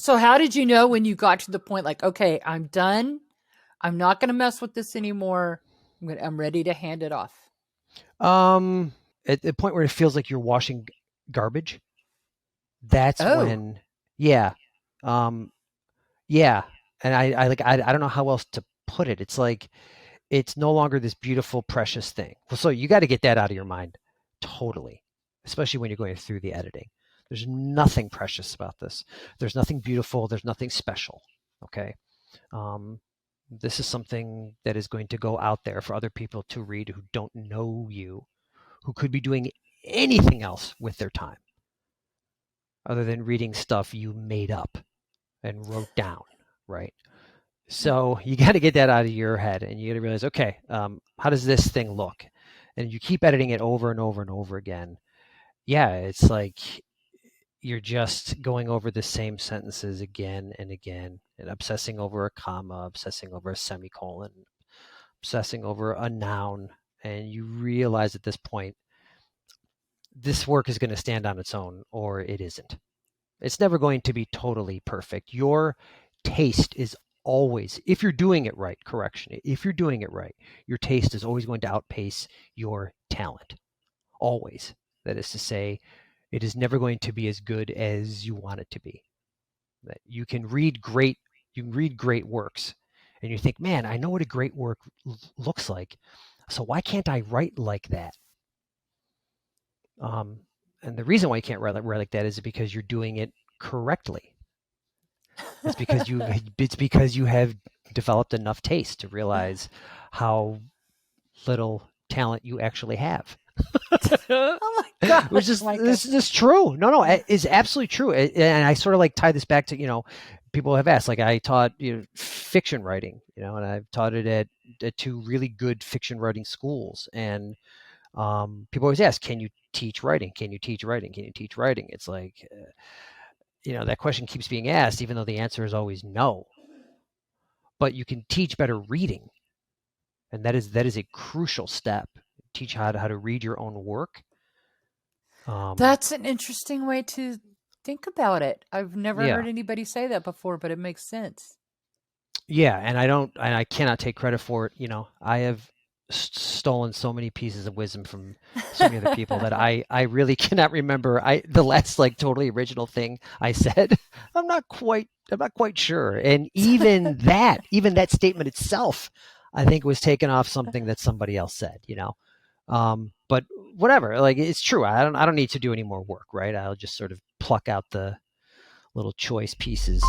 So how did you know when you got to the point like, okay, I'm done. I'm not going to mess with this anymore. I'm ready to hand it off. At the point where it feels like you're washing garbage, that's Oh, when, yeah, um, yeah. And I don't know how else to put it. It's like it's no longer this beautiful, precious thing. So you got to get that out of your mind, totally, especially when you're going through the editing. There's nothing precious about this. There's nothing beautiful. There's nothing special. Okay. Um, this is something that is going to go out there for other people to read who don't know you, who could be doing anything else with their time other than reading stuff you made up and wrote down, right? So you got to get that out of your head, and you got to realize, okay, how does this thing look? And you keep editing it over and over and over again. Yeah, it's like you're just going over the same sentences again and again, and obsessing over a comma, obsessing over a semicolon, obsessing over a noun, and you realize at this point, this work is going to stand on its own, or it isn't. It's never going to be totally perfect. Your taste is always, if you're doing it right, correction, if you're doing it right, your taste is always going to outpace your talent. Always. That is to say, it is never going to be as good as you want it to be. That you can read great works, and you think, man, I know what a great work looks like. So why can't I write like that? And the reason why you can't write like that is because you're doing it correctly. It's because you have developed enough taste to realize how little talent you actually have. oh my God. Which is this is true. No, it's absolutely true. And I sort of like tie this back to, people have asked, like I taught fiction writing, and I've taught it at two really good fiction writing schools. And people always ask, can you teach writing? Can you teach writing? Can you teach writing? It's like, that question keeps being asked, even though the answer is always no. But you can teach better reading. And that is a crucial step. Teach how to read your own work. That's an interesting way to think about it. I've never Yeah. heard anybody say that before, but it makes sense. Yeah, and I cannot take credit for it. I have stolen so many pieces of wisdom from so many other people that I really cannot remember. The last like totally original thing I said, I'm not quite sure. And even that statement itself, I think was taken off something that somebody else said. But whatever, like it's true. I don't need to do any more work, right? I'll just sort of pluck out the little choice pieces.